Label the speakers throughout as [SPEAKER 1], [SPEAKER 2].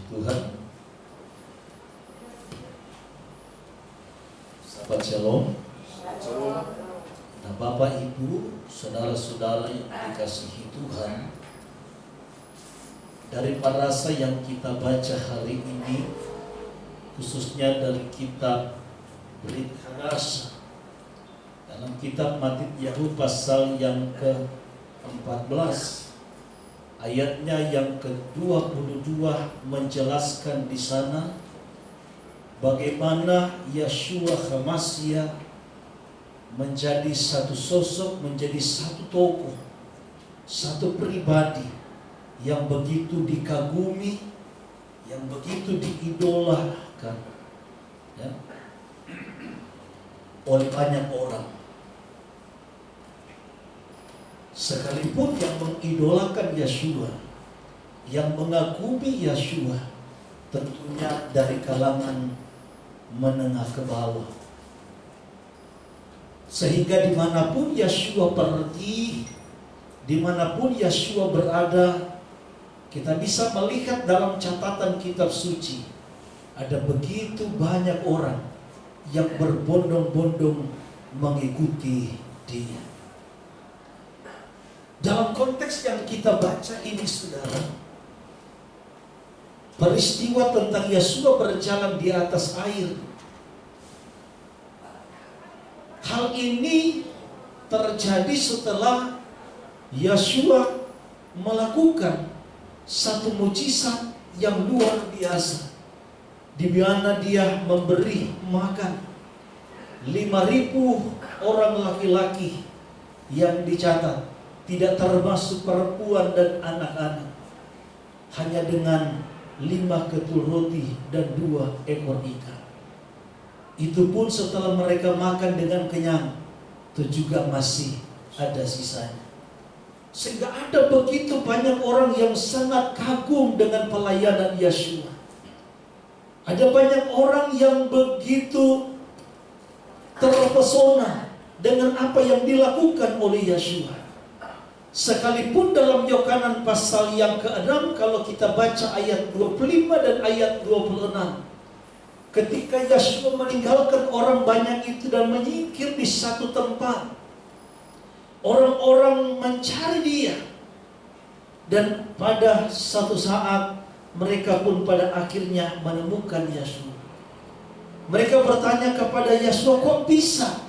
[SPEAKER 1] Tuhan, sahabat Shalom. Nah, Bapak, Ibu, saudara-saudara yang dikasihi Tuhan, dari parasa yang kita baca hari ini, khususnya dari kitab Berita Rasa, dalam kitab Matthias pasal yang ke-14, ayatnya yang ke-22 menjelaskan di sana bagaimana Yeshua HaMashiach menjadi satu sosok, menjadi satu tokoh, satu pribadi yang begitu dikagumi, yang begitu diidolakan, ya, oleh banyak orang. Sekalipun yang mengidolakan Yeshua, yang mengagumi Yeshua, tentunya dari kalangan menengah ke bawah. Sehingga dimanapun Yeshua pergi, dimanapun Yeshua berada, kita bisa melihat dalam catatan kitab suci, ada begitu banyak orang yang berbondong-bondong mengikuti dia. Dalam konteks yang kita baca ini, saudara, peristiwa tentang Yeshua berjalan di atas air, hal ini terjadi setelah Yeshua melakukan satu mukjizat yang luar biasa, di mana dia memberi makan 5.000 orang laki-laki yang dicatat, tidak termasuk perempuan dan anak-anak, hanya dengan 5 ketul roti dan 2 ekor ikan. Itu pun setelah mereka makan dengan kenyang, itu juga masih ada sisanya. Sehingga ada begitu banyak orang yang sangat kagum dengan pelayanan Yeshua. Ada banyak orang yang begitu terpesona dengan apa yang dilakukan oleh Yeshua. Sekalipun dalam Yohanan pasal yang ke-6, kalau kita baca ayat 25 dan ayat 26, ketika Yeshua meninggalkan orang banyak itu dan menyingkir di satu tempat, orang-orang mencari dia. Dan pada satu saat mereka pun pada akhirnya menemukan Yeshua. Mereka bertanya kepada Yeshua, kok bisa?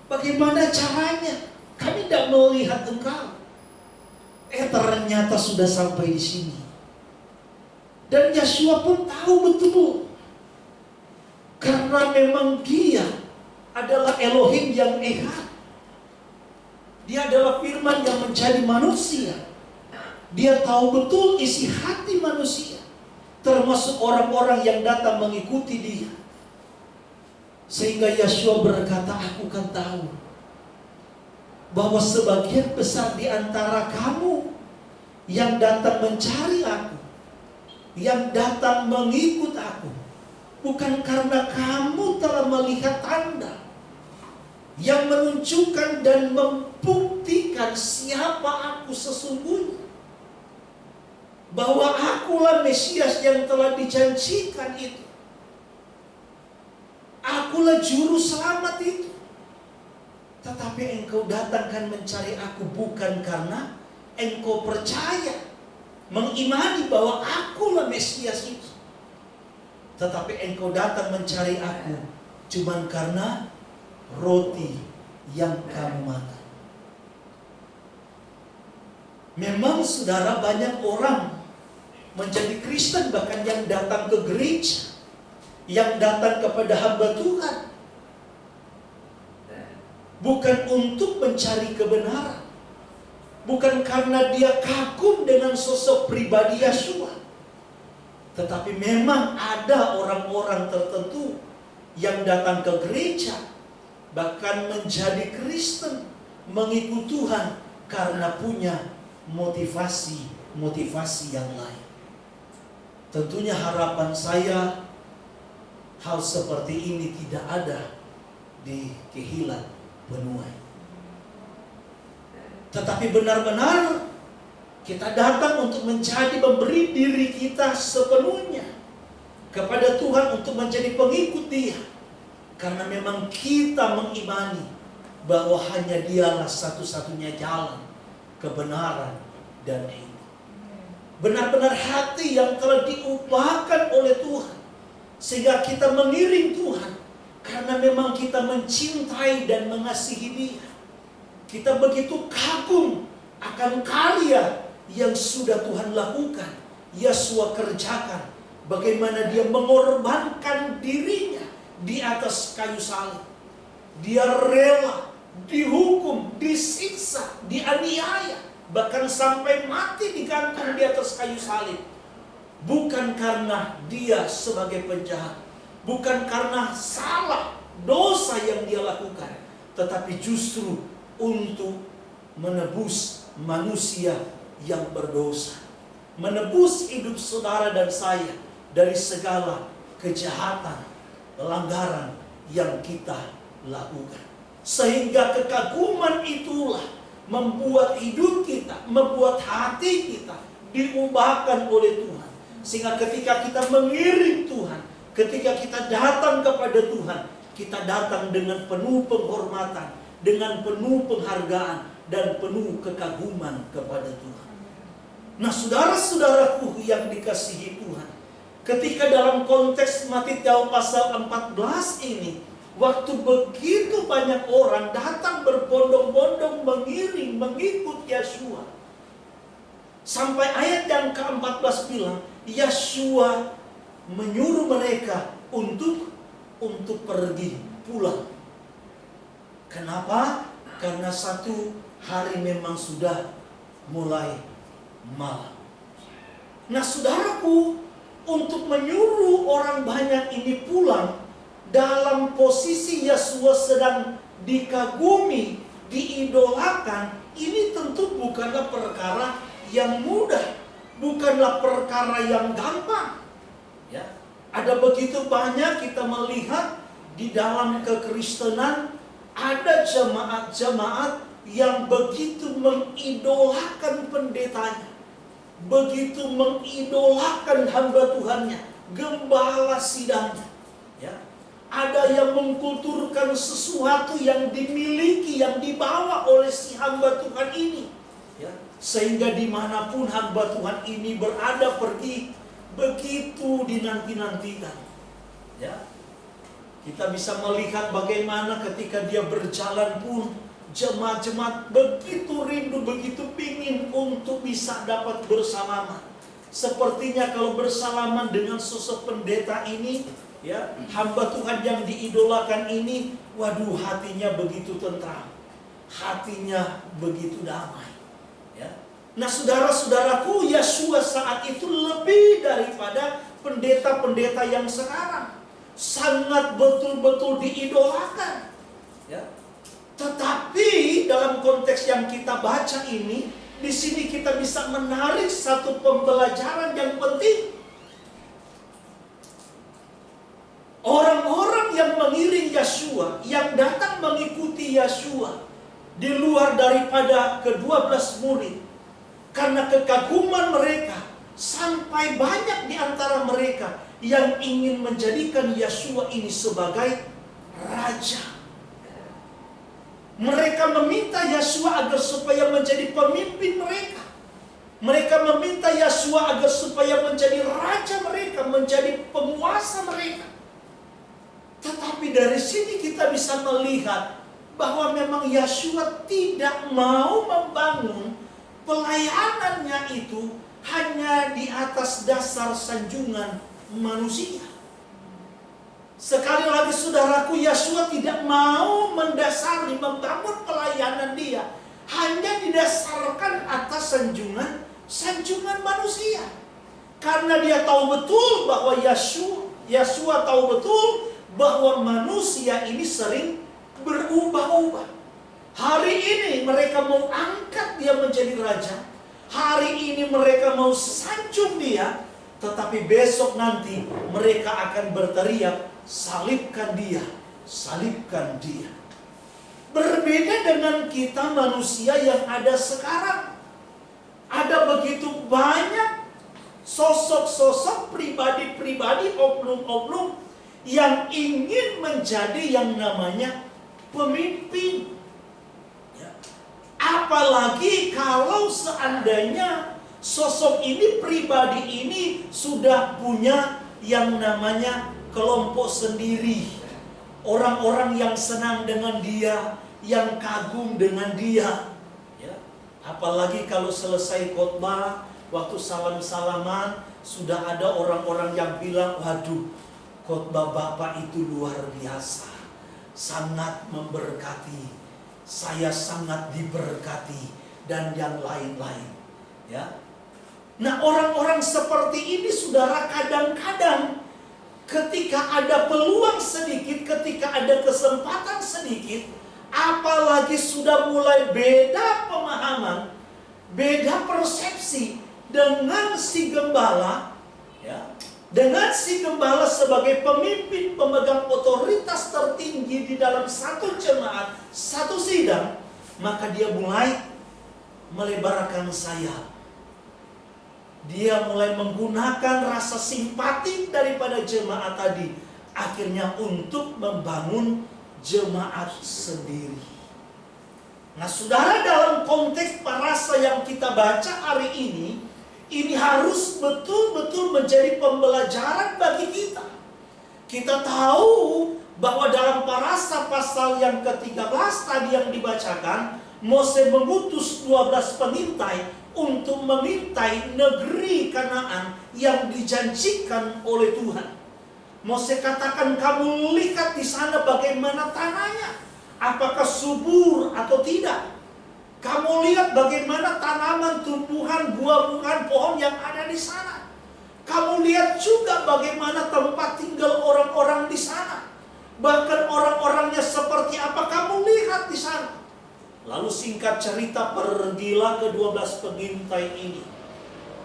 [SPEAKER 1] Bagaimana caranya? Kami tidak melihat engkau. Ternyata sudah sampai di sini. Dan Yeshua pun tahu betul, karena memang dia adalah Elohim yang Echad. Dia adalah firman yang menjadi manusia. Dia tahu betul isi hati manusia, termasuk orang-orang yang datang mengikuti dia. Sehingga Yeshua berkata, aku kan tahu bahwa sebagian besar di antara kamu yang datang mencari aku, yang datang mengikut aku, bukan karena kamu telah melihat tanda yang menunjukkan dan membuktikan siapa aku sesungguhnya, bahwa akulah Mesias yang telah dijanjikan itu, akulah juru selamat itu. Tetapi engkau datangkan mencari aku bukan karena engkau percaya, mengimani bahwa akulah Mesias itu, tetapi engkau datang mencari aku cuman karena roti yang kamu makan. Memang saudara, banyak orang menjadi Kristen, bahkan yang datang ke gereja, yang datang kepada hamba Tuhan, bukan untuk mencari kebenaran, bukan karena dia kagum dengan sosok pribadi Yeshua, tetapi memang ada orang-orang tertentu yang datang ke gereja, bahkan menjadi Kristen, mengikut Tuhan karena punya motivasi yang lain. Tentunya harapan saya hal seperti ini tidak ada di Kehilat Penuai. Tetapi benar-benar Kita datang untuk memberi diri kita sepenuhnya kepada Tuhan untuk menjadi pengikut Dia. Karena memang kita mengimani bahwa hanya Dialah satu-satunya jalan, kebenaran, dan hidup. Benar-benar hati yang telah diubahkan oleh Tuhan, sehingga kita mengiring Tuhan. Karena memang kita mencintai dan mengasihi Dia. Kita begitu kagum akan karya yang sudah Tuhan lakukan, Yesua kerjakan. Bagaimana Dia mengorbankan dirinya di atas kayu salib. Dia rela dihukum, disiksa, dianiaya, bahkan sampai mati digantung di atas kayu salib. Bukan karena Dia sebagai penjahat, bukan karena salah, dosa yang Dia lakukan, tetapi justru untuk menebus manusia yang berdosa, menebus hidup saudara dan saya dari segala kejahatan, pelanggaran yang kita lakukan. Sehingga kekaguman itulah membuat hidup kita, membuat hati kita diubahkan oleh Tuhan. Sehingga ketika kita mengiring Tuhan, ketika kita datang kepada Tuhan, kita datang dengan penuh penghormatan, dengan penuh penghargaan, dan penuh kekaguman kepada Tuhan. Nah, saudara-saudaraku yang dikasihi Tuhan, ketika dalam konteks Matius pasal 14 ini, waktu begitu banyak orang datang berbondong-bondong mengiring, mengikut Yesua, sampai ayat yang ke-14 bilang, Yesua menyuruh mereka untuk pergi pulang. Kenapa? Karena satu hari memang sudah mulai malam. Nah, saudaraku, untuk menyuruh orang banyak ini pulang dalam posisi Yesua sedang dikagumi, diidolakan, ini tentu bukanlah perkara yang mudah, bukanlah perkara yang gampang. Ya, ada begitu banyak kita melihat di dalam kekristenan ada jemaat-jemaat yang begitu mengidolakan pendetanya, begitu mengidolakan hamba Tuhannya, gembala sidangnya. Ya, ada yang mengkulturkan sesuatu yang dimiliki, yang dibawa oleh si hamba Tuhan ini. Ya, sehingga dimanapun hamba Tuhan ini berada pergi, begitu dinanti-nantikan. Ya, kita bisa melihat bagaimana ketika dia berjalan pun jemaat-jemaat begitu rindu, begitu pingin untuk bisa dapat bersalaman. Sepertinya kalau bersalaman dengan sosok pendeta ini, ya, hamba Tuhan yang diidolakan ini, waduh, hatinya begitu tentram, hatinya begitu damai. Ya. Nah, saudara-saudaraku, Yesua saat itu lebih daripada pendeta-pendeta yang sekarang, sangat betul-betul diidolakan. Ya. Tetapi dalam konteks yang kita baca ini, di sini kita bisa menarik satu pembelajaran yang penting. Orang-orang yang mengiring Yesua, yang datang mengikuti Yesua, di luar daripada ke-12 murid, karena kekaguman mereka, sampai banyak di antara mereka yang ingin menjadikan Yesua ini sebagai raja. Mereka meminta Yesua agar supaya menjadi pemimpin mereka. Mereka meminta Yesua agar supaya menjadi raja mereka, menjadi penguasa mereka. Tetapi dari sini kita bisa melihat bahwa memang Yesua tidak mau membangun pelayanannya itu hanya di atas dasar sanjungan manusia. Sekali lagi saudaraku, Yesua tidak mau mendasari, membangun pelayanan dia hanya didasarkan atas sanjungan manusia. Karena dia tahu betul bahwa Yesua tahu betul bahwa manusia ini sering berubah-ubah. Hari ini mereka mau angkat dia menjadi raja, hari ini mereka mau sanjung dia, tetapi besok nanti mereka akan berteriak, salibkan dia, salibkan dia. Berbeda dengan kita manusia yang ada sekarang. Ada begitu banyak sosok-sosok pribadi-pribadi, oknum-oknum yang ingin menjadi yang namanya pemimpin. Ya. Apalagi kalau seandainya sosok ini, pribadi ini sudah punya yang namanya kelompok sendiri. Orang-orang yang senang dengan dia, yang kagum dengan dia. Ya. Apalagi kalau selesai khotbah, waktu salam-salaman, sudah ada orang-orang yang bilang, waduh, khotbah Bapak itu luar biasa, sangat memberkati, saya sangat diberkati, dan yang lain-lain. Ya. Nah, orang-orang seperti ini, saudara, kadang-kadang ketika ada peluang sedikit, ketika ada kesempatan sedikit, apalagi sudah mulai beda pemahaman, beda persepsi dengan si gembala, ya, dengan si gembala sebagai pemimpin pemegang otoritas tertinggi di dalam satu jemaat, satu sidang, maka dia mulai melebarkan sayap. Dia mulai menggunakan rasa simpati daripada jemaat tadi, akhirnya untuk membangun jemaat sendiri. Nah, saudara, dalam konteks parasa yang kita baca hari ini harus betul-betul menjadi pembelajaran bagi kita. Kita tahu bahwa dalam parasa pasal yang ke-13 tadi yang dibacakan, Mose mengutus 12 pengintai untuk mengintai negeri Kanaan yang dijanjikan oleh Tuhan. Mose katakan, kamu lihat di sana bagaimana tanahnya, apakah subur atau tidak. Kamu lihat bagaimana tanaman, tumbuhan, buah-buahan, pohon yang ada di sana. Kamu lihat juga bagaimana tempat tinggal orang-orang di sana. Bahkan orang-orangnya seperti apa, kamu lihat di sana. Lalu singkat cerita, pergilah ke-12 pengintai ini.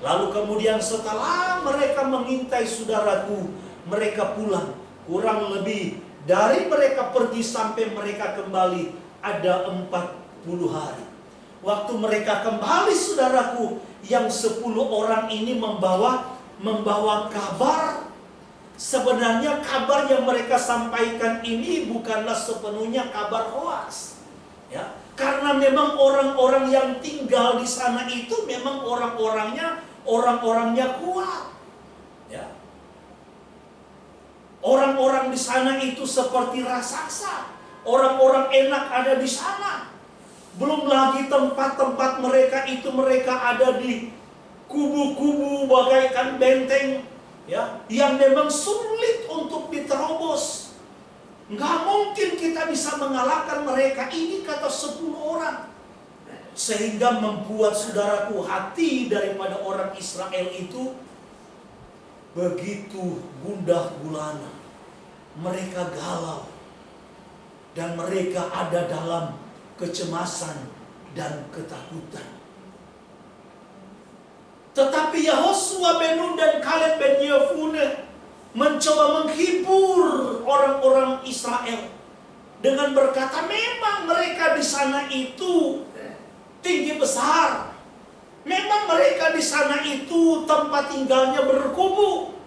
[SPEAKER 1] Lalu kemudian setelah mereka mengintai, saudaraku, mereka pulang. Kurang lebih dari mereka pergi sampai mereka kembali ada 40 hari. Waktu mereka kembali, saudaraku, yang 10 orang ini membawa kabar. Sebenarnya kabar yang mereka sampaikan ini bukanlah sepenuhnya kabar hoax. Ya, karena memang orang-orang yang tinggal di sana itu memang orang-orangnya kuat. Ya. Orang-orang di sana itu seperti raksasa. Orang-orang enak ada di sana. Belum lagi tempat-tempat mereka itu, mereka ada di kubu-kubu bagaikan benteng, ya, yang memang sulit untuk diterobos. Nggak mungkin kita bisa mengalahkan mereka. Ini kata 10 orang. Sehingga membuat, saudaraku, hati daripada orang Israel itu begitu gundah gulana. Mereka galau. Dan mereka ada dalam kecemasan dan ketakutan. Tetapi Yahosua bin Nun dan Kaleb bin Yefune mencoba menghibur orang-orang Israel dengan berkata, memang mereka di sana itu tinggi besar. Memang mereka di sana itu tempat tinggalnya berkubu.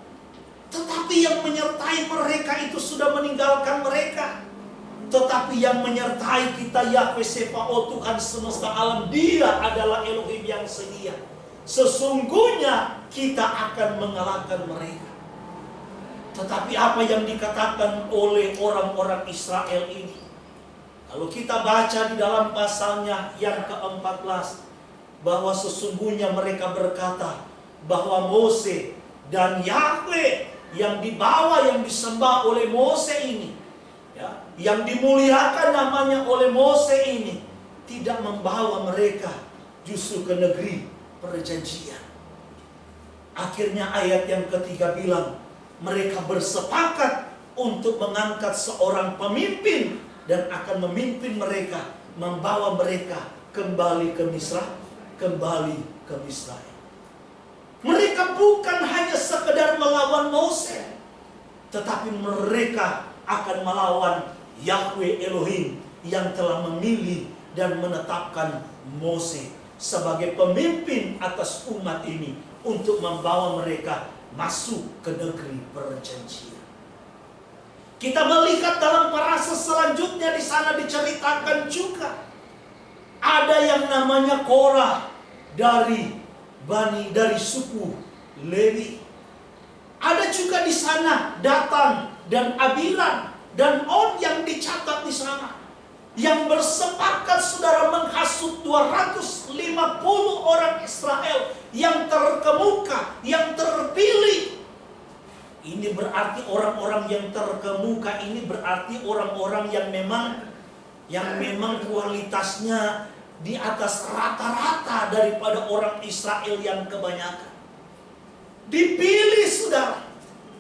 [SPEAKER 1] Tetapi yang menyertai mereka itu sudah meninggalkan mereka. Tetapi yang menyertai kita, Yahweh Sebaot, Tuhan semesta alam, Dia adalah Elohim yang setia. Sesungguhnya kita akan mengalahkan mereka. Tetapi apa yang dikatakan oleh orang-orang Israel ini, kalau kita baca di dalam pasalnya yang ke-14, bahwa sesungguhnya mereka berkata bahwa Mose dan Yahweh yang dibawa, yang disembah oleh Mose ini, ya, yang dimuliakan namanya oleh Mose ini, tidak membawa mereka justru ke negeri perjanjian. Akhirnya ayat yang ketiga bilang, mereka bersepakat untuk mengangkat seorang pemimpin dan akan memimpin mereka, membawa mereka kembali ke Misra, kembali ke Misraim. Mereka bukan hanya sekedar melawan Mose, tetapi mereka akan melawan Yahweh Elohim yang telah memilih dan menetapkan Mose sebagai pemimpin atas umat ini untuk membawa mereka masuk ke negeri perjanjian. Kita melihat dalam parasha selanjutnya di sana diceritakan juga ada yang namanya Korah dari suku Lewi. Ada juga di sana Datan dan Abiram dan On yang dicatat di sana, yang bersepakat saudara menghasut 250 orang Israel yang terkemuka, yang terpilih. Ini berarti orang-orang yang terkemuka ini berarti orang-orang yang memang kualitasnya di atas rata-rata daripada orang Israel yang kebanyakan. Dipilih saudara.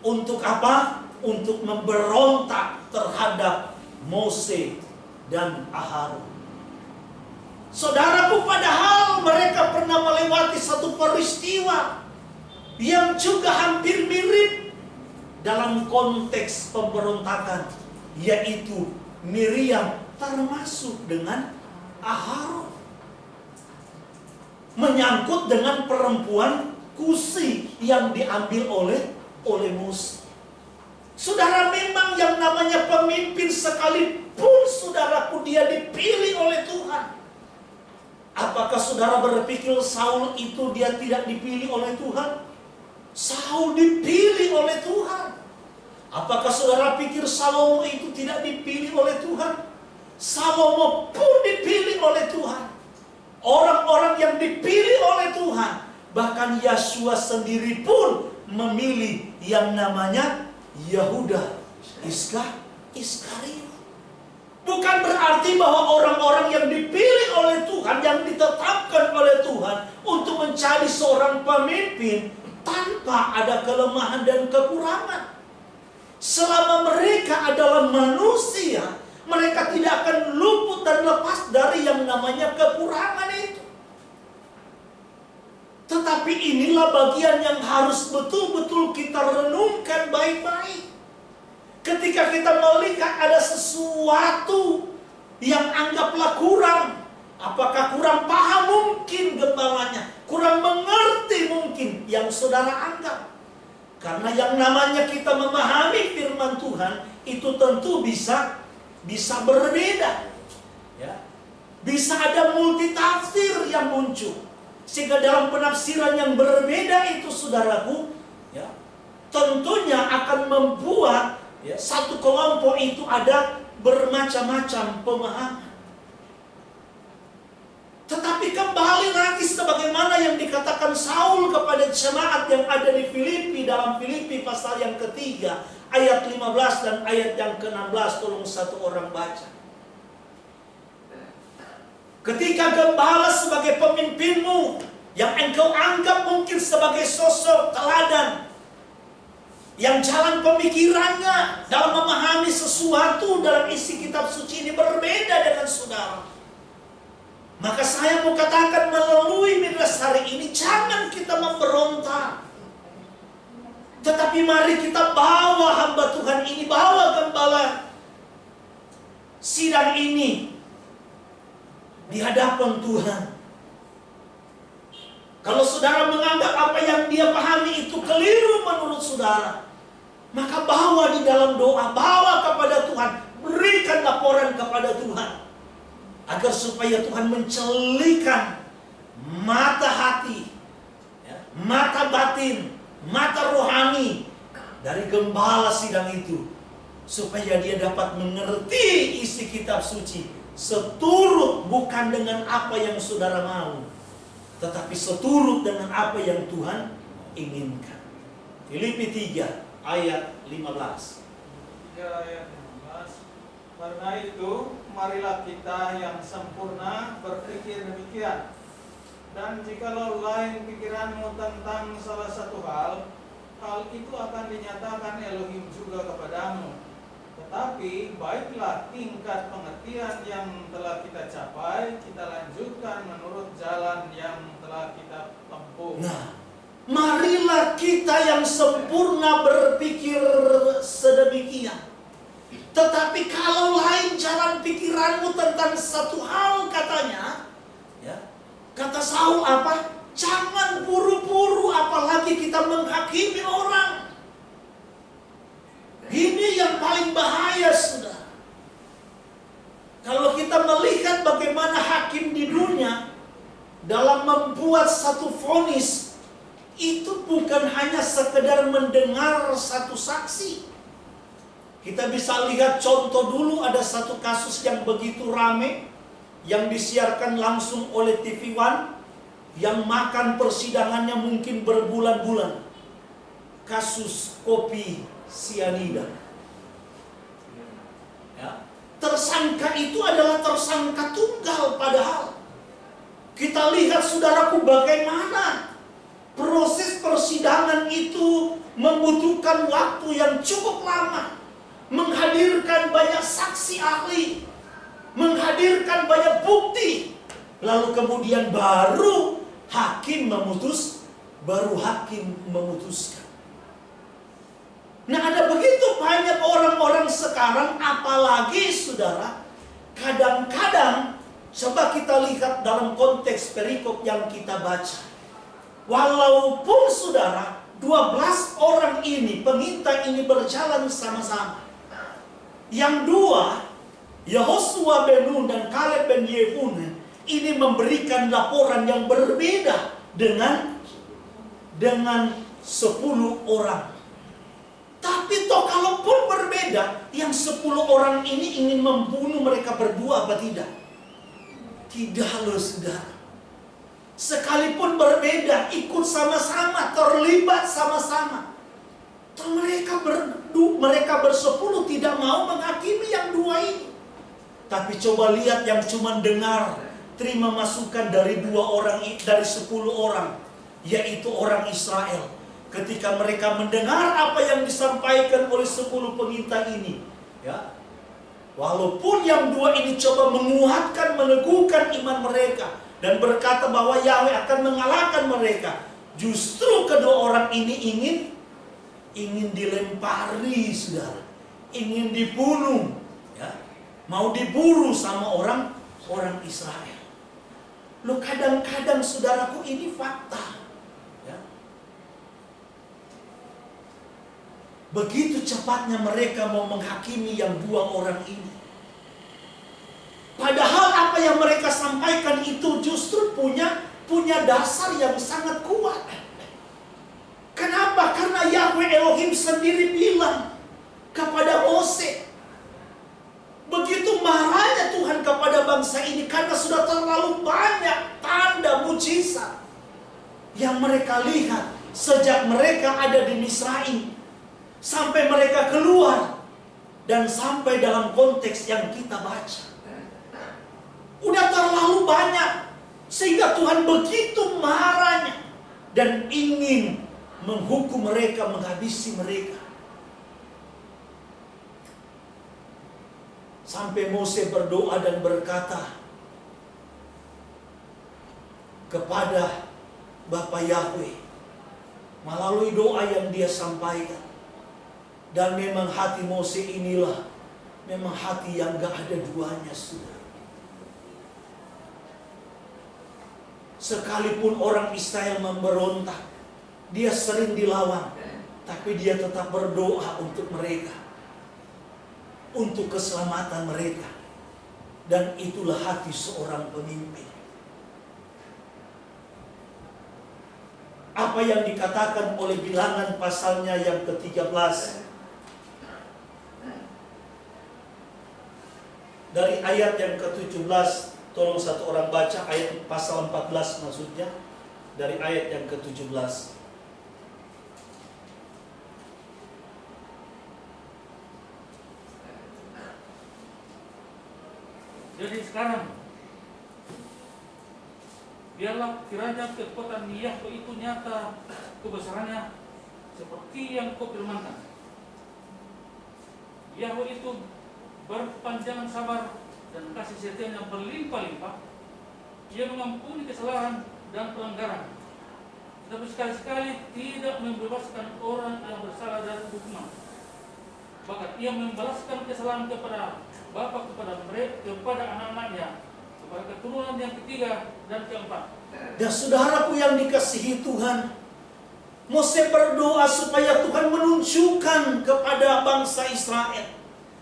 [SPEAKER 1] Untuk apa? Untuk memberontak terhadap Mose dan Aharon. Saudaraku, padahal mereka pernah melewati satu peristiwa yang juga hampir mirip dalam konteks pemberontakan, yaitu Miriam termasuk dengan Aharon, menyangkut dengan perempuan Kusi yang diambil oleh Musa. Saudara, memang yang namanya pemimpin sekalipun saudaraku dia dipilih oleh Tuhan. Apakah saudara berpikir Saul itu dia tidak dipilih oleh Tuhan? Saul dipilih oleh Tuhan. Apakah saudara pikir Salomo itu tidak dipilih oleh Tuhan? Salomo pun dipilih oleh Tuhan. Orang-orang yang dipilih oleh Tuhan. Bahkan Yesua sendiri pun memilih yang namanya Yehuda Iskariot. Bukan berarti bahwa orang-orang yang dipilih oleh Tuhan, yang ditetapkan oleh Tuhan untuk mencari seorang pemimpin tanpa ada kelemahan dan kekurangan. Selama mereka adalah manusia, mereka tidak akan luput dan lepas dari yang namanya kekurangan itu. Tetapi inilah bagian yang harus betul-betul kita renungkan baik-baik. Ketika kita melihat ada sesuatu yang anggaplah kurang. Apakah kurang paham mungkin gembalanya? Kurang mengerti mungkin yang saudara anggap. Karena yang namanya kita memahami firman Tuhan itu tentu bisa berbeda. Ya. Bisa ada multitafsir yang muncul. Sehingga dalam penafsiran yang berbeda itu saudaraku, ya, tentunya akan membuat satu kelompok itu ada bermacam-macam pemahaman. Tetapi kembali lagi sebagaimana yang dikatakan Saul kepada jemaat yang ada di Filipi, dalam Filipi pasal yang ketiga ayat 15 dan ayat yang ke-16, tolong satu orang baca. Ketika gembala sebagai pemimpinmu yang engkau anggap mungkin sebagai sosok teladan, yang jalan pemikirannya dalam memahami sesuatu dalam isi kitab suci ini berbeda dengan saudara, maka saya mau katakan melalui midras hari ini, jangan kita memberontak. Tetapi mari kita bawa hamba Tuhan ini, bawa gembala sidang ini di hadapan Tuhan. Kalau saudara menganggap apa yang dia pahami itu keliru menurut saudara, maka bawa di dalam doa, bawa kepada Tuhan, berikan laporan kepada Tuhan, agar supaya Tuhan mencelikan mata hati, mata batin, mata rohani dari gembala sidang itu, supaya dia dapat mengerti isi kitab suci seturut bukan dengan apa yang saudara mau, tetapi seturut dengan apa yang Tuhan inginkan. Filipi 3 ayat 15.
[SPEAKER 2] 3 ayat 15. Karena itu marilah kita yang sempurna berpikir demikian. Dan jikalau lain pikiranmu tentang salah satu hal itu akan dinyatakan Elohim juga kepadamu. Tetapi baiklah tingkat pengertian yang telah kita capai, kita lanjutkan menurut jalan yang telah kita tempuh.
[SPEAKER 1] Nah, marilah kita yang sempurna berpikir sedemikian. Tetapi kalau lain jalan pikiranmu tentang satu hal katanya, ya, Kata Saul apa? Jangan buru-buru, apalagi kita menghakimi orang. Ini yang paling bahaya, saudara. Kalau kita melihat bagaimana hakim di dunia dalam membuat satu vonis, itu bukan hanya sekedar mendengar satu saksi. Kita bisa lihat contoh dulu, ada satu kasus yang begitu rame, yang disiarkan langsung oleh TV One, yang makan persidangannya mungkin berbulan-bulan. Kasus kopi sianida. Ya. Tersangka itu adalah tersangka tunggal, padahal kita lihat, saudaraku, bagaimana proses persidangan itu membutuhkan waktu yang cukup lama, menghadirkan banyak saksi ahli, menghadirkan banyak bukti, lalu kemudian baru hakim memutuskan. Nah, ada begitu banyak orang-orang sekarang, apalagi saudara, kadang-kadang, coba kita lihat dalam konteks perikop yang kita baca. Walaupun saudara, 12 orang ini, pengintai ini berjalan sama-sama. Yang dua, Yehosua bin Nun dan Kaleb bin Yefune, ini memberikan laporan yang berbeda dengan 10 orang. Tapi toh kalaupun berbeda, yang 10 orang ini ingin membunuh mereka berdua apa tidak? Tidak loh, saudara. Sekalipun berbeda, ikut sama-sama, terlibat sama-sama. Toh mereka bersepuluh tidak mau menghakimi yang dua ini. Tapi coba lihat yang cuma dengar, terima masukan dari 2 orang, dari 10 orang, yaitu orang Israel. Ketika mereka mendengar apa yang disampaikan oleh 10 pengintai ini, ya, walaupun yang 2 ini coba menguatkan, meneguhkan iman mereka dan berkata bahwa Yahweh akan mengalahkan mereka, justru kedua orang ini ingin dilempari, saudara, ingin dibunuh, ya, mau diburu sama orang Israel. Loh, kadang-kadang saudaraku, ini fakta. Begitu cepatnya mereka mau menghakimi yang 2 orang ini. Padahal apa yang mereka sampaikan itu justru punya dasar yang sangat kuat. Kenapa? Karena Yahweh Elohim sendiri bilang kepada Mose, begitu marahnya Tuhan kepada bangsa ini karena sudah terlalu banyak tanda mujizat yang mereka lihat sejak mereka ada di Misraim, sampai mereka keluar, dan sampai dalam konteks yang kita baca. Udah terlalu banyak, sehingga Tuhan begitu marahnya dan ingin menghukum mereka, menghabisi mereka. Sampai Mose berdoa dan berkata kepada Bapa Yahweh melalui doa yang dia sampaikan. Dan memang hati Mose inilah memang hati yang gak ada duanya, saudara. Sekalipun orang Israel memberontak, dia sering dilawan, tapi dia tetap berdoa untuk mereka, untuk keselamatan mereka. Dan itulah hati seorang pemimpin. Apa yang dikatakan oleh Bilangan pasalnya yang ke-13, dari ayat yang ke-17, tolong satu orang baca ayat pasal 14 maksudnya, dari ayat yang ke-17.
[SPEAKER 3] Jadi sekarang, biarlah kiranya kekuatan Yahweh itu nyata kebesarannya seperti yang kau firmankan. Yahweh itu berpanjangan sabar dan kasih setianya berlimpah-limpah. Ia mengampuni kesalahan dan pelanggaran, tetapi sekali-sekali tidak membebaskan orang yang bersalah dari hukuman. Bahkan ia membalaskan kesalahan kepada bapa kepada mereka, kepada anak-anaknya supaya keturunan yang ketiga dan keempat.
[SPEAKER 1] Dan saudaraku yang dikasihi Tuhan, Mose berdoa supaya Tuhan menunjukkan kepada bangsa Israel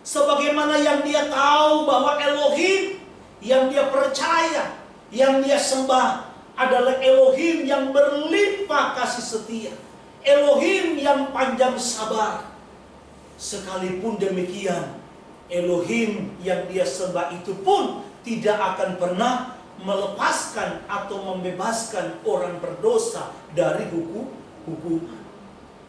[SPEAKER 1] sebagaimana yang dia tahu bahwa Elohim yang dia percaya, yang dia sembah adalah Elohim yang berlimpah kasih setia, Elohim yang panjang sabar. Sekalipun demikian, Elohim yang dia sembah itu pun tidak akan pernah melepaskan atau membebaskan orang berdosa dari hukuman.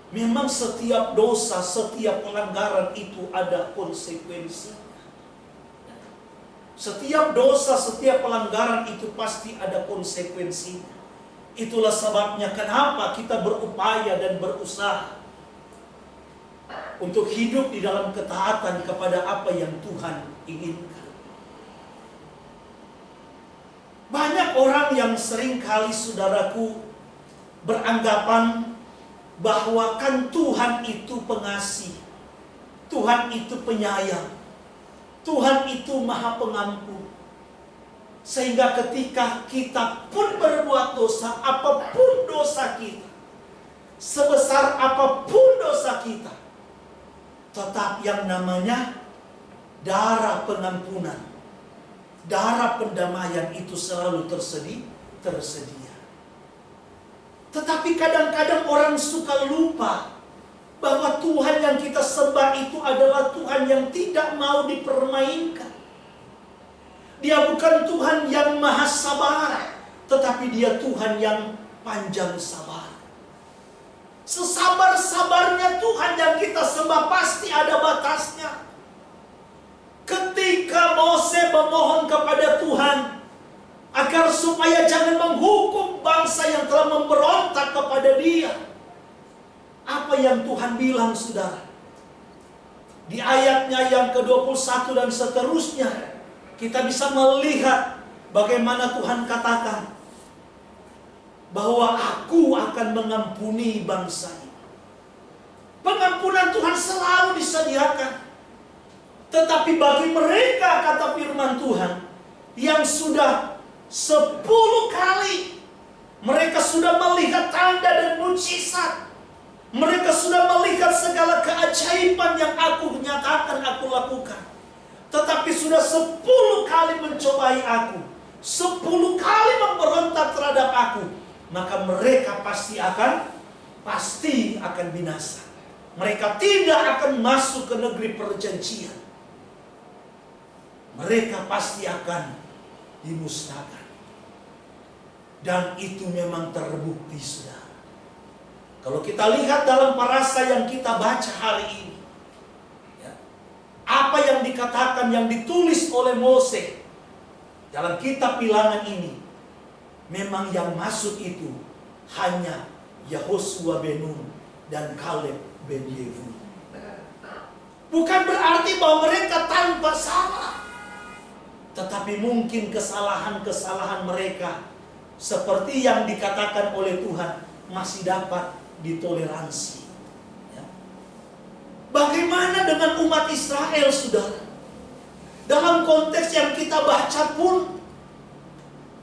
[SPEAKER 1] Memang setiap dosa, setiap pelanggaran itu ada konsekuensi. Setiap dosa, setiap pelanggaran itu pasti ada konsekuensi. Itulah sebabnya kenapa kita berupaya dan berusaha untuk hidup di dalam ketaatan kepada apa yang Tuhan inginkan. Banyak orang yang seringkali saudaraku beranggapan bahwa kan Tuhan itu pengasih, Tuhan itu penyayang, Tuhan itu maha pengampun. Sehingga ketika kita pun berbuat dosa, apapun dosa kita, sebesar apapun dosa kita, tetap yang namanya darah pengampunan, darah pendamaian itu selalu tersedia. Tetapi kadang-kadang orang suka lupa bahwa Tuhan yang kita sembah itu adalah Tuhan yang tidak mau dipermainkan. Dia bukan Tuhan yang maha sabar, tetapi dia Tuhan yang panjang sabar. Sesabar-sabarnya Tuhan yang kita sembah pasti ada batasnya. Ketika Mose memohon kepada Tuhan agar supaya jangan menghukum bangsa yang telah memberontak kepada dia, apa yang Tuhan bilang, saudara? Di ayatnya yang ke-21 dan seterusnya, kita bisa melihat bagaimana Tuhan katakan bahwa aku akan mengampuni bangsa ini. Pengampunan Tuhan selalu disediakan. Tetapi bagi mereka, kata firman Tuhan, yang sudah 10 kali mereka sudah melihat tanda dan mukjizat, mereka sudah melihat segala keajaiban yang aku nyatakan, aku lakukan, tetapi sudah 10 kali mencobai aku, 10 kali memberontak terhadap aku, maka mereka pasti akan binasa. Mereka tidak akan masuk ke negeri perjanjian. Mereka pasti akan dimusnahkan. Dan itu memang terbukti, saudara. Kalau kita lihat dalam parasa yang kita baca hari ini, ya, apa yang dikatakan, yang ditulis oleh Mose dalam kitab Bilangan ini, memang yang masuk itu hanya Yahosua bin Nun dan Kaleb bin Yefune. Bukan berarti bahwa mereka tanpa salah, tetapi mungkin kesalahan-kesalahan mereka seperti yang dikatakan oleh Tuhan masih dapat ditoleransi. Ya. Bagaimana dengan umat Israel, saudara? Dalam konteks yang kita baca pun,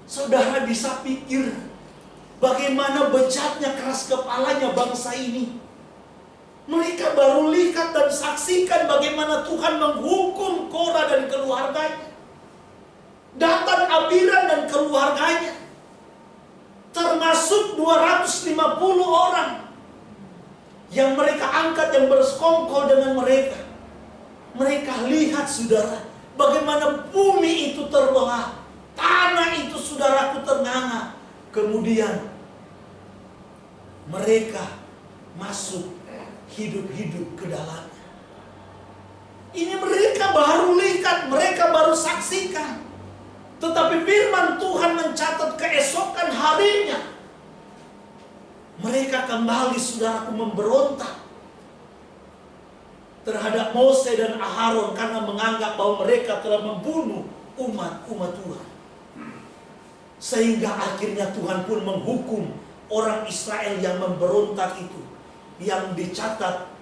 [SPEAKER 1] saudara bisa pikir bagaimana bejatnya, keras kepalanya bangsa ini. Mereka baru lihat dan saksikan bagaimana Tuhan menghukum Korah dan keluarganya, Datan, Abiram dan keluarganya, termasuk 250 orang yang mereka angkat, yang bersekongkol dengan mereka. Mereka lihat, saudara, bagaimana bumi itu terbelah, tanah itu, saudaraku, ternganga. Kemudian mereka masuk hidup-hidup ke dalamnya. Ini mereka baru lihat, mereka baru saksikan. Tetapi firman Tuhan mencatat keesokan harinya mereka kembali, saudaraku, memberontak terhadap Mose dan Aharon karena menganggap bahwa mereka telah membunuh umat Tuhan. Sehingga akhirnya Tuhan pun menghukum orang Israel yang memberontak itu, yang dicatat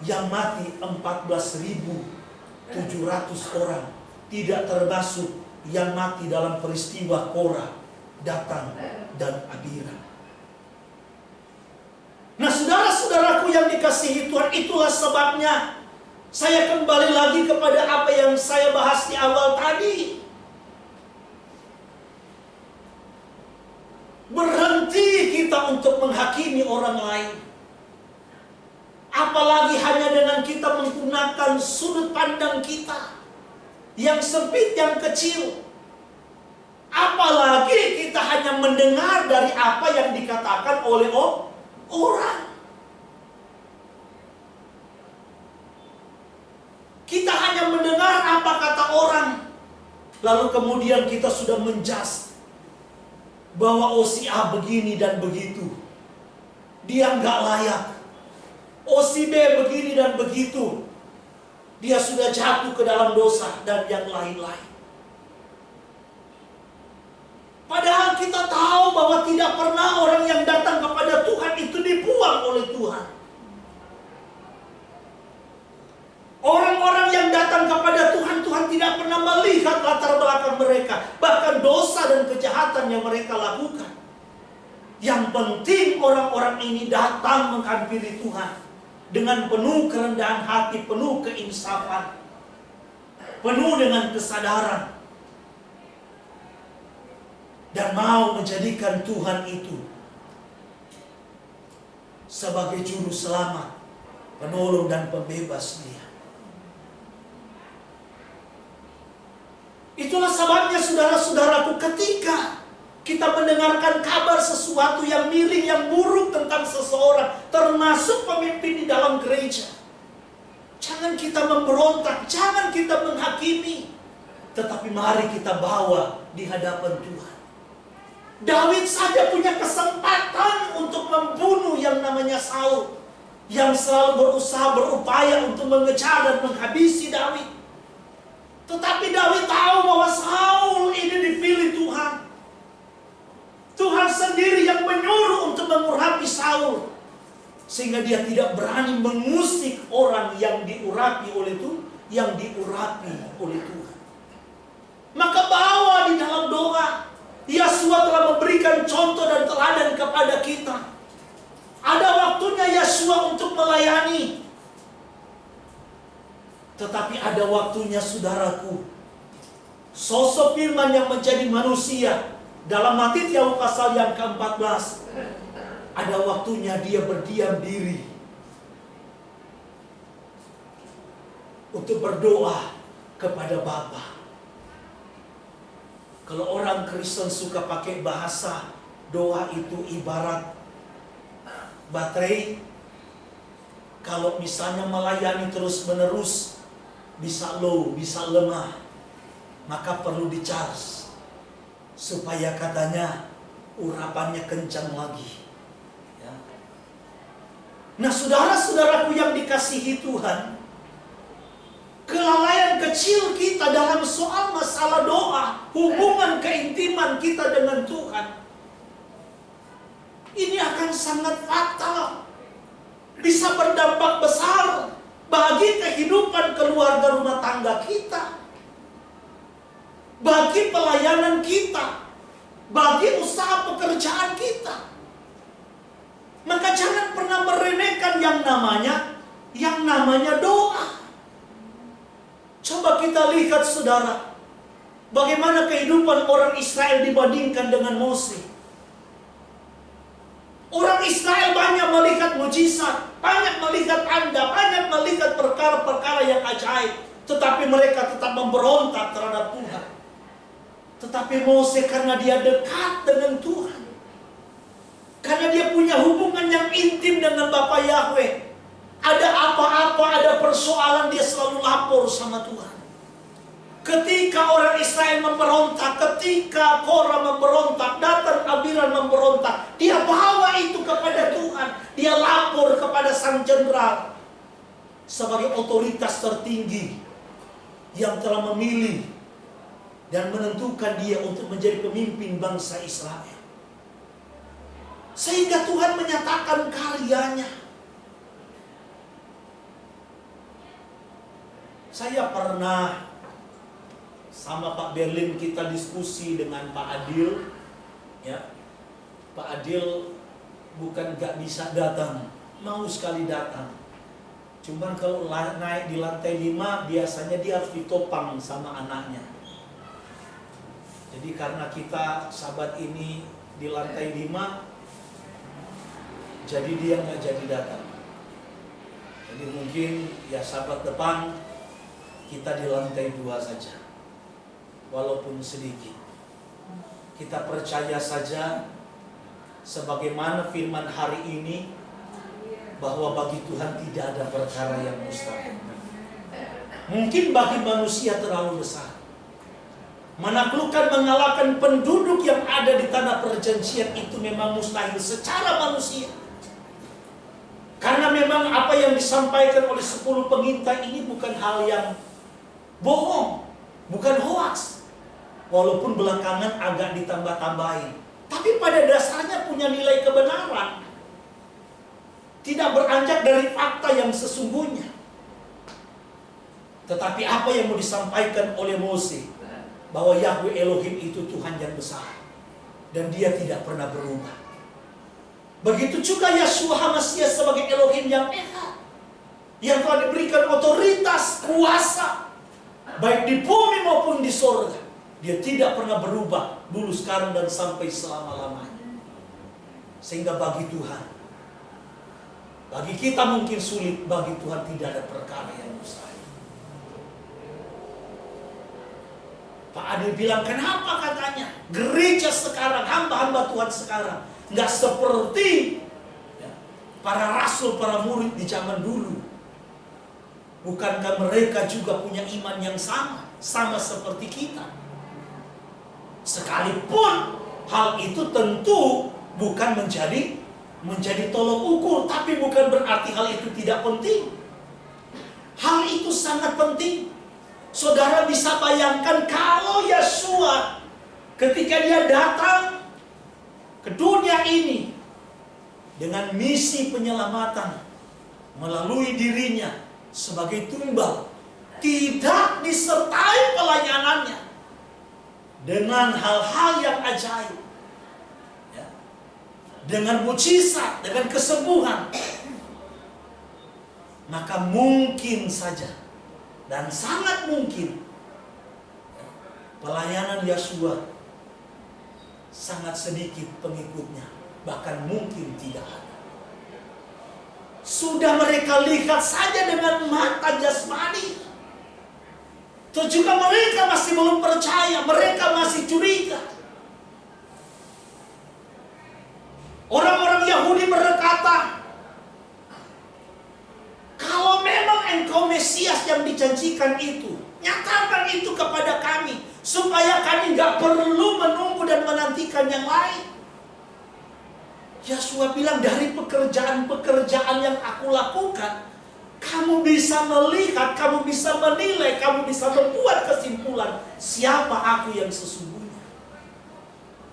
[SPEAKER 1] yang mati 14.700 orang, tidak termasuk yang mati dalam peristiwa Korah, Datan, dan Abiram. Nah, saudara-saudaraku yang dikasihi Tuhan, itulah sebabnya saya kembali lagi kepada apa yang saya bahas di awal tadi. Berhenti kita untuk menghakimi orang lain. Apalagi hanya dengan kita menggunakan sudut pandang kita yang sempit, yang kecil. Apalagi kita hanya mendengar dari apa yang dikatakan oleh orang. Kita hanya mendengar apa kata orang, lalu kemudian kita sudah menjudge bahwa si A begini dan begitu, dia nggak layak. Si B begini dan begitu, dia sudah jatuh ke dalam dosa dan yang lain-lain. Padahal kita tahu bahwa tidak pernah orang yang datang kepada Tuhan itu dibuang oleh Tuhan. Orang-orang yang datang kepada Tuhan, Tuhan tidak pernah melihat latar belakang mereka, bahkan dosa dan kejahatan yang mereka lakukan. Yang penting orang-orang ini datang menghampiri Tuhan dengan penuh kerendahan hati, penuh keinsafan, penuh dengan kesadaran, dan mau menjadikan Tuhan itu sebagai juru selamat, penolong dan pembebas dia. Itulah sebabnya saudara-saudaraku, ketika kita mendengarkan kabar sesuatu yang miring, yang buruk tentang seseorang, termasuk pemimpin di dalam gereja, jangan kita memberontak, jangan kita menghakimi, tetapi mari kita bawa di hadapan Tuhan. Daud saja punya kesempatan untuk membunuh yang namanya Saul, yang selalu berupaya untuk mengejar dan menghabisi Daud. Tetapi Daud tahu bahwa Saul ini dipilih Tuhan. Tuhan sendiri yang menyuruh untuk mengurapi Saul, sehingga dia tidak berani mengusik orang yang diurapi oleh Tuhan. Maka bawa di dalam doa. Yesua telah memberikan contoh dan teladan kepada kita. Ada waktunya Yesua untuk melayani, tetapi ada waktunya, saudaraku, sosok firman yang menjadi manusia dalam Matius pasal yang ke-14, ada waktunya dia berdiam diri untuk berdoa kepada Bapa. Kalau orang Kristen suka pakai bahasa, doa itu ibarat baterai. Kalau misalnya melayani terus-menerus, bisa low, bisa lemah, maka perlu di-charge supaya katanya urapannya kencang lagi. Ya. Nah, saudara-saudaraku yang dikasihi Tuhan, kelalaian kecil kita dalam soal masalah doa, hubungan keintiman kita dengan Tuhan, ini akan sangat fatal, bisa berdampak besar bagi kehidupan keluarga rumah tangga kita, bagi pelayanan kita, bagi usaha pekerjaan kita. Maka jangan pernah meremehkan yang namanya doa. Coba kita lihat, saudara, bagaimana kehidupan orang Israel dibandingkan dengan Mose. Orang Israel banyak melihat mujizat, banyak melihat tanda, banyak melihat perkara-perkara yang ajaib, tetapi mereka tetap memberontak terhadap Tuhan. Tetapi Mose, karena dia dekat dengan Tuhan, karena dia punya hubungan yang intim dengan Bapa Yahweh, ada apa-apa, ada persoalan, dia selalu lapor sama Tuhan. Ketika orang Israel memberontak, ketika Korah memberontak, Datan Abiram memberontak, dia bawa itu kepada Tuhan. Dia lapor kepada sang jenderal sebagai otoritas tertinggi yang telah memilih dan menentukan dia untuk menjadi pemimpin bangsa Israel. Sehingga Tuhan menyatakan karyanya. Saya pernah Sama Pak Berlin kita diskusi dengan Pak Adil, ya. Pak Adil bukan gak bisa datang, mau sekali datang. Cuman kalau naik di lantai 5 biasanya dia harus ditopang sama anaknya. Jadi karena kita sahabat ini di lantai 5, jadi dia nggak jadi datang. Jadi mungkin ya sahabat depan kita di lantai 2 saja, walaupun sedikit. Kita percaya saja sebagaimana firman hari ini, bahwa bagi Tuhan tidak ada perkara yang mustahil. Mungkin bagi manusia terlalu besar. Menaklukkan, mengalahkan penduduk yang ada di tanah perjanjian itu memang mustahil secara manusia. Karena memang apa yang disampaikan oleh 10 pengintai ini bukan hal yang bohong, bukan hoaks. Walaupun belakangan agak ditambah-tambahin, tapi pada dasarnya punya nilai kebenaran. Tidak beranjak dari fakta yang sesungguhnya. Tetapi apa yang mau disampaikan oleh Mose, bahwa Yahweh Elohim itu Tuhan yang besar, dan dia tidak pernah berubah. Begitu juga Yeshua HaMashiach sebagai Elohim yang esa, yang telah diberikan otoritas, kuasa, baik di bumi maupun di sorga. Dia tidak pernah berubah, dulu, sekarang, dan sampai selama-lamanya. Sehingga bagi Tuhan, bagi kita mungkin sulit, bagi Tuhan tidak ada perkara yang mustahil. Pak Adi bilang, kenapa katanya gereja sekarang, hamba-hamba Tuhan sekarang nggak seperti ya, para rasul, para murid di zaman dulu? Bukankah mereka juga punya iman yang sama seperti kita? Sekalipun hal itu tentu bukan menjadi tolok ukur, tapi bukan berarti hal itu tidak penting. Hal itu sangat penting. Saudara bisa bayangkan kalau Yeshua ketika dia datang ke dunia ini dengan misi penyelamatan melalui dirinya sebagai tumbal, tidak disertai pelayanannya dengan hal-hal yang ajaib, ya, dengan mujizat, dengan kesembuhan, maka mungkin saja dan sangat mungkin pelayanan Yeshua sangat sedikit pengikutnya, bahkan mungkin tidak ada. Sudah mereka lihat saja dengan mata jasmani, itu juga mereka masih belum percaya, mereka masih curiga. Orang-orang Yahudi berkata, kalau memang engkau Mesias yang dijanjikan itu, nyatakan itu kepada kami, supaya kami nggak perlu menunggu dan menantikan yang lain. Yeshua bilang, dari pekerjaan-pekerjaan yang aku lakukan, kamu bisa melihat, kamu bisa menilai, kamu bisa membuat kesimpulan siapa aku yang sesungguhnya.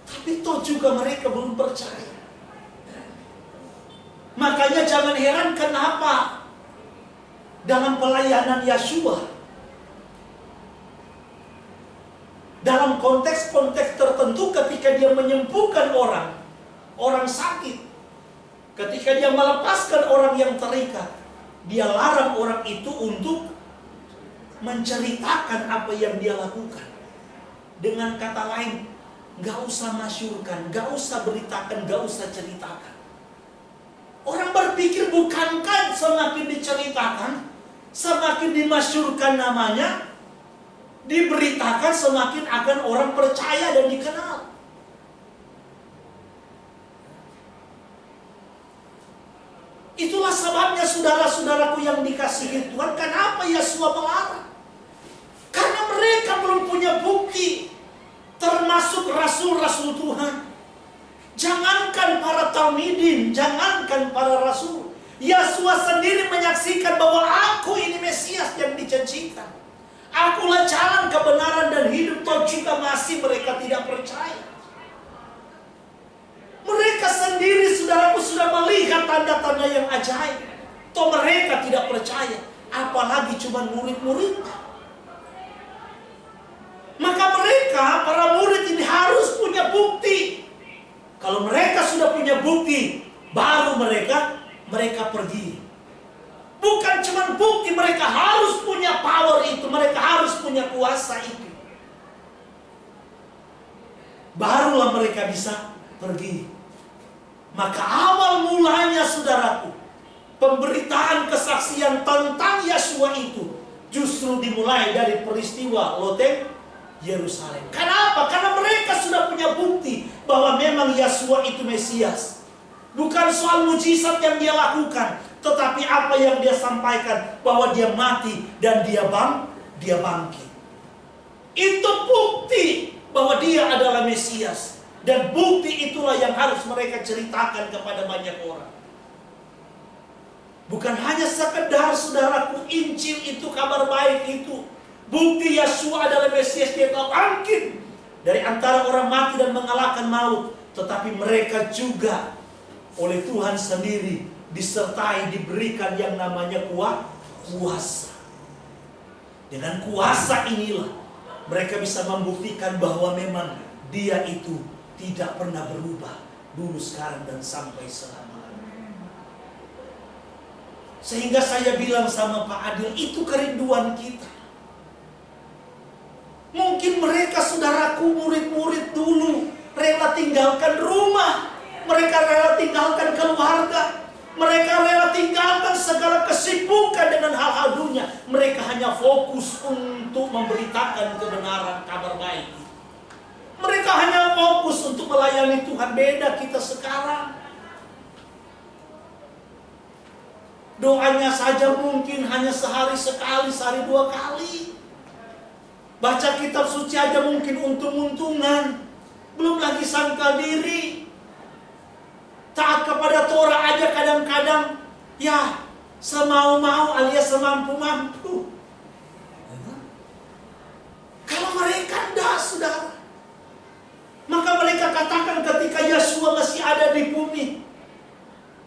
[SPEAKER 1] Tapi toh juga mereka belum percaya. Makanya jangan heran kenapa dalam pelayanan Yeshua, dalam konteks-konteks tertentu, ketika dia menyembuhkan orang sakit, ketika dia melepaskan orang yang terikat, dia larang orang itu untuk menceritakan apa yang dia lakukan. Dengan kata lain, gak usah masyurkan, gak usah beritakan, gak usah ceritakan. Orang berpikir, bukankah semakin diceritakan, semakin dimasyurkan namanya, diberitakan, semakin akan orang percaya dan dikenal. Itulah sebabnya saudara-saudaraku yang dikasihi Tuhan, kenapa Yeshua melarang? Karena mereka belum punya bukti, termasuk rasul-rasul Tuhan. Jangankan para talmidin, jangankan para rasul, Yeshua sendiri menyaksikan bahwa aku ini Mesias yang dijanjikan. Akulah jalan, kebenaran, dan hidup. Toh juga masih mereka tidak percaya. Mereka sendiri, saudaraku, sudah melihat tanda-tanda yang ajaib. Toh mereka tidak percaya, apalagi cuma murid-muridnya. mereka, para murid ini harus punya bukti. Kalau mereka sudah punya bukti, baru mereka pergi. Bukan cuma bukti, mereka harus punya power itu, mereka harus punya kuasa itu. Barulah mereka bisa pergi. Maka awal mulanya saudaraku, pemberitaan kesaksian tentang Yesua itu justru dimulai dari peristiwa loteng Yerusalem. Kenapa? Karena mereka sudah punya bukti bahwa memang Yesua itu Mesias. Bukan soal mujizat yang dia lakukan, tetapi apa yang dia sampaikan, bahwa dia mati dan dia bangkit. Itu bukti bahwa dia adalah Mesias. Dan bukti itulah yang harus mereka ceritakan kepada banyak orang. Bukan hanya sekedar saudaraku, Injil itu, kabar baik itu, bukti Yesua adalah Mesias, dia telah bangkit dari antara orang mati dan mengalahkan maut. Tetapi mereka juga oleh Tuhan sendiri disertai, diberikan yang namanya kuasa. Dengan kuasa inilah mereka bisa membuktikan bahwa memang dia itu tidak pernah berubah, dulu, sekarang, dan sampai selama-lamanya. Sehingga saya bilang sama Pak Adil, itu kerinduan kita. Mungkin mereka, saudaraku, murid-murid dulu rela tinggalkan rumah, mereka rela tinggalkan keluarga, mereka rela tinggalkan segala kesibukan dengan hal-hal dunia. Mereka hanya fokus untuk memberitakan kebenaran, kabar baik. Mereka hanya fokus untuk melayani Tuhan. Beda kita sekarang. Doanya saja mungkin hanya sehari sekali, sehari 2 kali. Baca kitab suci aja mungkin untung-untungan. Belum lagi sangkal diri. Taat kepada Torah aja kadang-kadang ya semau-mau alias semampu-mampu. Kalau mereka enggak, saudara. Maka mereka katakan ketika Yesua masih ada di bumi,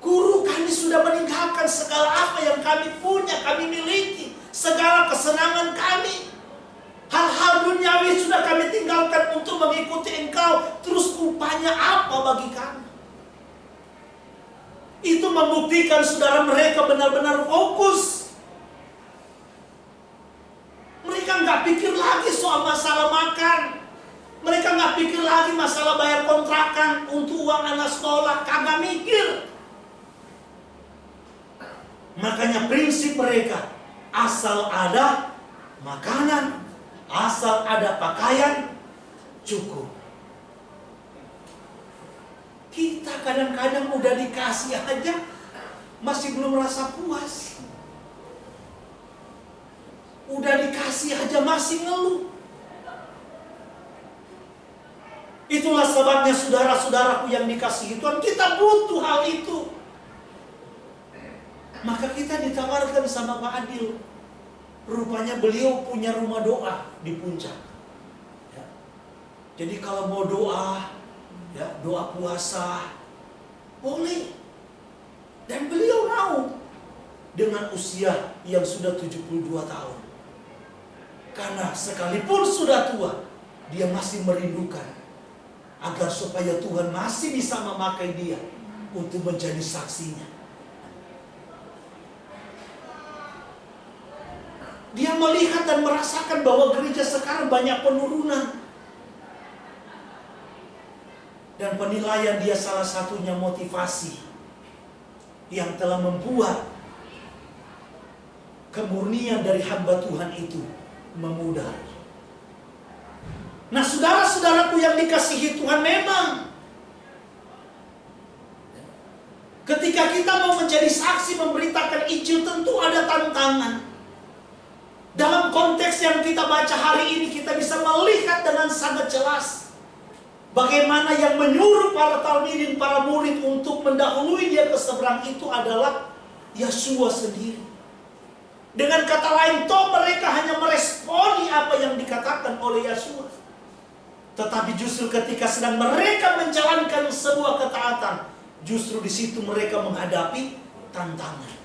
[SPEAKER 1] Guru, kami sudah meninggalkan segala apa yang kami punya, kami miliki, segala kesenangan kami. Hal-hal duniawi sudah kami tinggalkan untuk mengikuti Engkau. Terus upahnya apa bagi kami? Itu membuktikan saudara mereka benar-benar fokus. Mereka nggak pikir lagi soal masalah makan. Mereka nggak pikir lagi masalah bayar kontrakan untuk uang anak sekolah. Kagak mikir. Makanya prinsip mereka, asal ada makanan, asal ada pakaian, cukup. Kita kadang-kadang udah dikasih aja masih belum merasa puas. Udah dikasih aja masih ngeluh. Itulah sebabnya saudara-saudaraku yang dikasihi Tuhan, kita butuh hal itu. Maka kita ditawarkan sama Pak Adil. Rupanya beliau punya rumah doa di Puncak. Ya. Jadi kalau mau doa, ya, doa puasa, boleh. Dan beliau mau. Dengan usia yang sudah 72 tahun. Karena sekalipun sudah tua, dia masih merindukan agar supaya Tuhan masih bisa memakai dia untuk menjadi saksinya. Dia melihat dan merasakan bahwa gereja sekarang banyak penurunan. Dan penilaian dia salah satunya motivasi yang telah membuat kemurnian dari hamba Tuhan itu memudar. Nah, saudara-saudaraku yang dikasihi Tuhan, memang ketika kita mau menjadi saksi memberitakan Injil, tentu ada tantangan. Dalam konteks yang kita baca hari ini, kita bisa melihat dengan sangat jelas bagaimana yang menyuruh para talmidin, para murid untuk mendahului dia ke seberang itu adalah Yesua sendiri. Dengan kata lain, toh mereka hanya meresponi apa yang dikatakan oleh Yesua. Tetapi justru ketika sedang mereka menjalankan sebuah ketaatan, justru di situ mereka menghadapi tantangan.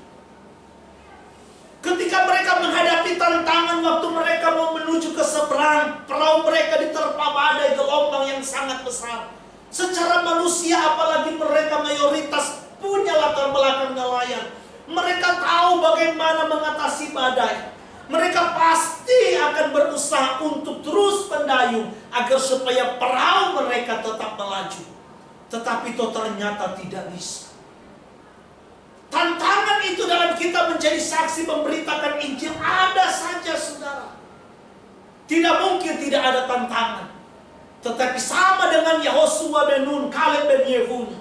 [SPEAKER 1] Ketika mereka menghadapi tantangan waktu mereka mereka mau menuju ke seberang, perahu mereka diterpa badai gelombang yang sangat besar. Secara manusia, apalagi mereka mayoritas punya latar belakang nelayan, mereka tahu bagaimana mengatasi badai. Mereka pasti akan berusaha untuk terus mendayung agar supaya perahu mereka tetap melaju. Tetapi itu ternyata tidak bisa. Tantangan itu dalam kita menjadi saksi memberitakan Injil ada saja, saudara. Tidak mungkin tidak ada tantangan. Tetapi sama dengan Yahosua bin Nun, Kaleb bin Yefune,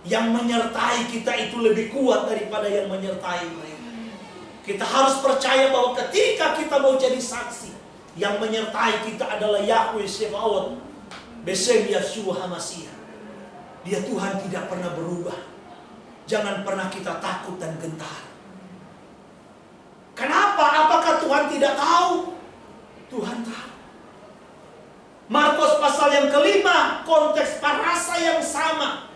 [SPEAKER 1] yang menyertai kita itu lebih kuat daripada yang menyertai mereka. Kita harus percaya bahwa ketika kita mau jadi saksi, yang menyertai kita adalah Yahweh Sebaot, Besem Yeshua HaMashiach. Dia Tuhan tidak pernah berubah. Jangan pernah kita takut dan gentar. Kenapa? Apakah Tuhan tidak tahu? Tuhan tahu. Markus pasal yang kelima, konteks parasa yang sama.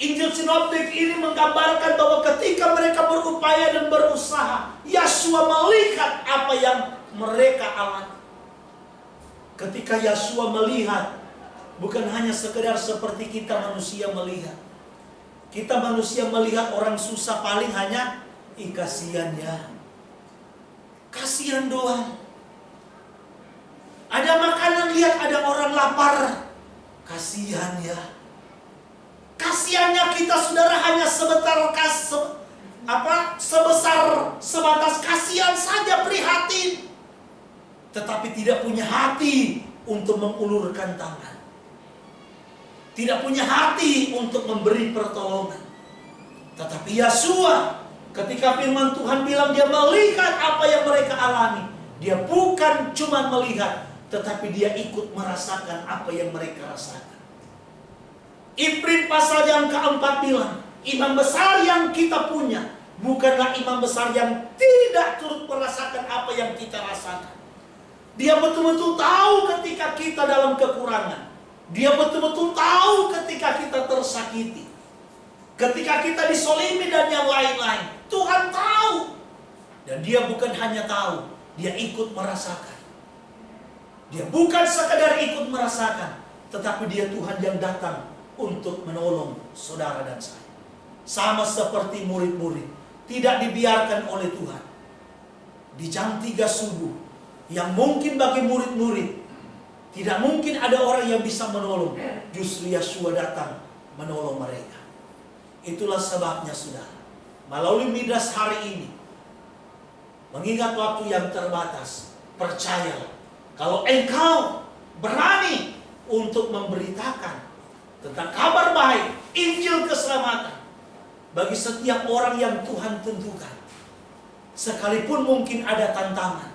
[SPEAKER 1] Injil Sinoptik ini menggambarkan bahwa ketika mereka berupaya dan berusaha, Yeshua melihat apa yang mereka alami. Ketika Yeshua melihat, bukan hanya sekedar seperti kita manusia melihat. Kita manusia melihat orang susah paling hanya, kasihan ya. Kasihan doang. Ada makanan, lihat ada orang lapar. Kasihan ya. Kasihannya kita, saudara, hanya sebatas kasihan saja, prihatin. Tetapi tidak punya hati untuk mengulurkan tangan. Tidak punya hati untuk memberi pertolongan. Tetapi Yeshua, ketika firman Tuhan bilang dia melihat apa yang mereka alami, dia bukan cuma melihat, tetapi dia ikut merasakan apa yang mereka rasakan. Ibrani pasal yang keempat bilang, imam besar yang kita punya bukanlah imam besar yang tidak turut merasakan apa yang kita rasakan. Dia betul-betul tahu ketika kita dalam kekurangan. Dia betul-betul tahu ketika kita tersakiti, ketika kita disolimi dan yang lain-lain. Tuhan tahu. Dan dia bukan hanya tahu, dia ikut merasakan. Dia bukan sekadar ikut merasakan, tetapi dia Tuhan yang datang untuk menolong saudara dan saya. Sama seperti murid-murid, tidak dibiarkan oleh Tuhan. Di jam 3 subuh, yang mungkin bagi murid-murid tidak mungkin ada orang yang bisa menolong, justru Yeshua datang menolong mereka. Itulah sebabnya, saudara, melalui Midas hari ini, mengingat waktu yang terbatas, percayalah, kalau engkau berani untuk memberitakan tentang kabar baik, Injil keselamatan bagi setiap orang yang Tuhan tentukan, sekalipun mungkin ada tantangan,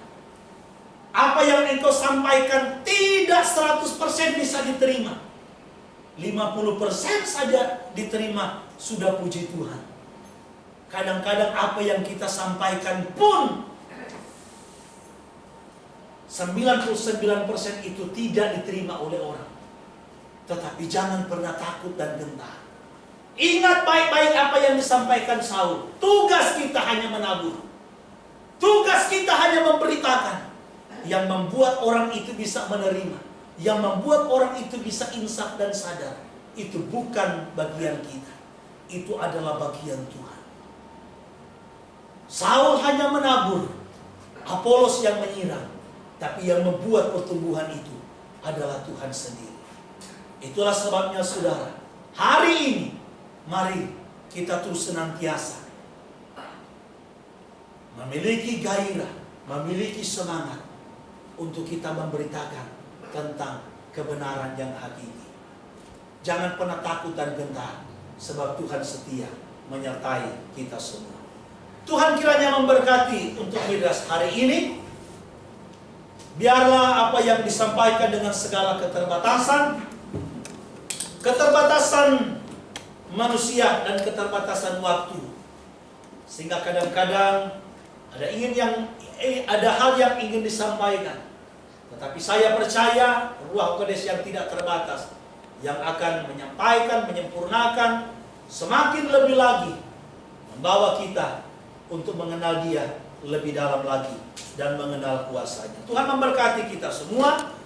[SPEAKER 1] apa yang engkau sampaikan tidak 100% bisa diterima, 50% saja diterima, sudah puji Tuhan. Kadang-kadang apa yang kita sampaikan pun 99% itu tidak diterima oleh orang. Tetapi jangan pernah takut dan gentar. Ingat baik-baik apa yang disampaikan Saul. Tugas kita hanya menabur. Tugas kita hanya memberitakan. Yang membuat orang itu bisa menerima, yang membuat orang itu bisa insaf dan sadar, itu bukan bagian kita. Itu adalah bagian Tuhan. Saul hanya menabur, Apolos yang menyiram. Tapi yang membuat pertumbuhan itu adalah Tuhan sendiri. Itulah sebabnya, saudara, hari ini mari kita terus senantiasa memiliki gairah, memiliki semangat untuk kita memberitakan tentang kebenaran yang hakiki. Jangan pernah takut dan gentar, sebab Tuhan setia menyertai kita semua. Tuhan kiranya memberkati untuk Midas hari ini. Biarlah apa yang disampaikan dengan segala keterbatasan manusia dan keterbatasan waktu, sehingga kadang-kadang ada hal yang ingin disampaikan, tetapi saya percaya Ruh Kudus yang tidak terbatas yang akan menyampaikan, menyempurnakan, semakin lebih lagi membawa kita untuk mengenal Dia lebih dalam lagi dan mengenal kuasanya. Tuhan memberkati kita semua.